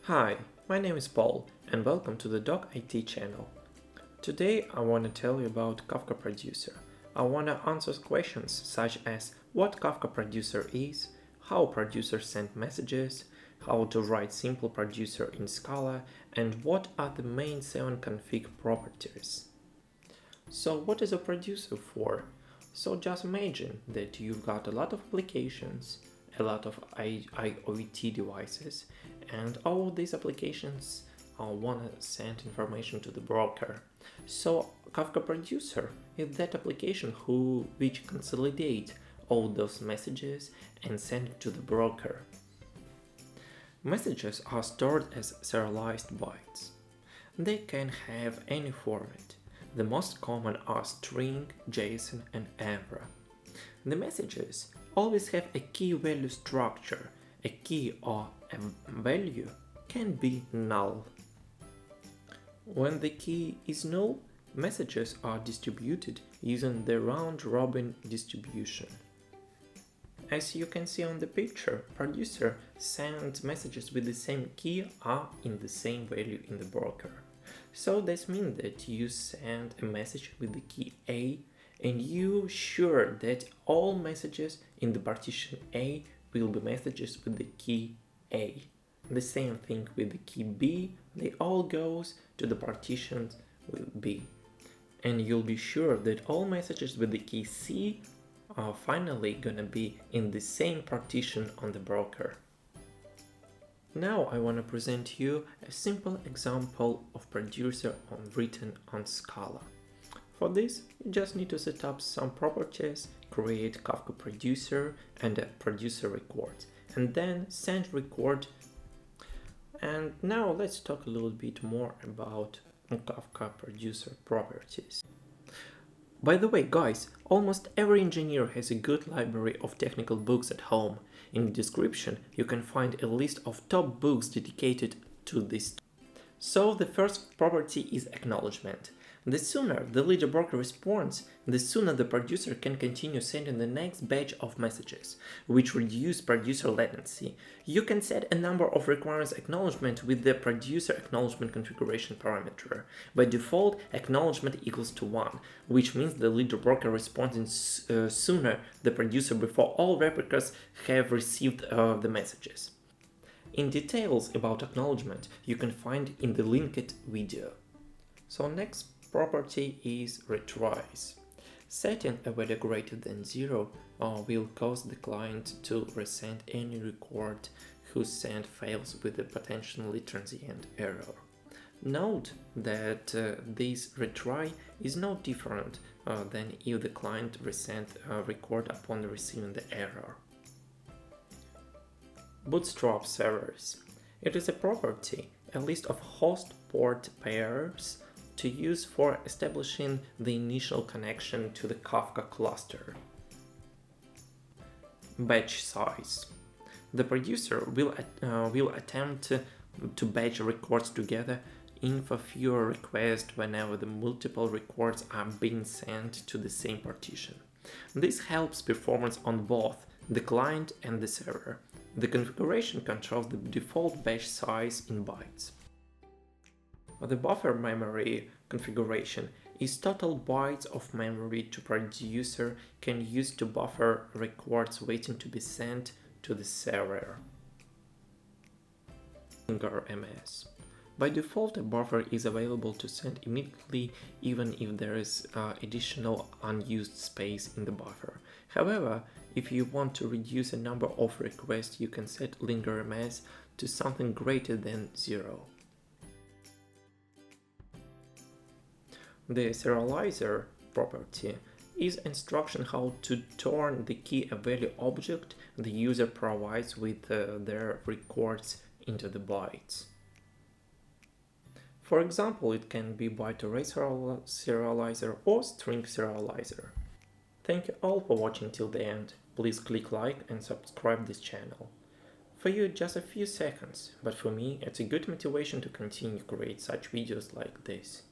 Hi, my name is Paul and welcome to the DocIT channel. Today I want to tell you about Kafka Producer. I want to answer questions such as what Kafka Producer is, how Producer send messages, how to write simple Producer in Scala, and what are the main 7 config properties. So what is a Producer for? So just imagine that you've got a lot of applications, a lot of IoT devices, and all of these applications want to send information to the broker. So Kafka Producer is that application which consolidate all those messages and send it to the broker. Messages are stored as serialized bytes. They can have any format. The most common are string, JSON, and ARRA. The messages always have a key value structure. A key or a value can be null. When the key is null, messages are distributed using the round-robin distribution. As you can see on the picture, Producer sends messages with the same key are in the same value in the broker. So this means that you send a message with the key A and you're sure that all messages in the partition A will be messages with the key A. The same thing with the key B, they all goes to the partition with B. And you'll be sure that all messages with the key C are finally gonna be in the same partition on the broker. Now I want to present you a simple example of Producer written on Scala. For this, you just need to set up some properties, create Kafka Producer and a Producer record, and then send record. And now let's talk a little bit more about Kafka Producer properties. By the way, guys, almost every engineer has a good library of technical books at home. In the description, you can find a list of top books dedicated to this. So the first property is acknowledgement. The sooner the leader broker responds, the sooner the Producer can continue sending the next batch of messages, which reduce Producer latency. You can set a number of requirements acknowledgement with the Producer acknowledgement configuration parameter. By default, acknowledgement equals to 1, which means the leader broker responds sooner the Producer before all replicas have received the messages. In details about acknowledgement, you can find in the linked video. So next property is reties. Setting a value greater than 0 will cause the client to resend any record whose send fails with a potentially transient error. Note that this retry is no different than if the client resent a record upon receiving the error. Bootstrap.servers. It is a property, a list of host port pairs to use for establishing the initial connection to the Kafka cluster. Batch size. The Producer will attempt to batch records together for fewer requests whenever the multiple records are being sent to the same partition. This helps performance on both the client and the server. The configuration controls the default batch size in bytes. The buffer.memory configuration is total bytes of memory to Producer can use to buffer records waiting to be sent to the server. Linger.ms. By default, a buffer is available to send immediately even if there is additional unused space in the buffer. However, if you want to reduce a number of requests, you can set linger.ms to something greater than 0. The serializer property is instruction how to turn the key a value object the user provides with their records into the bytes. For example, it can be byte array serializer or string serializer. Thank you all for watching till the end. Please click like and subscribe this channel. For you just a few seconds, but for me it's a good motivation to continue create such videos like this.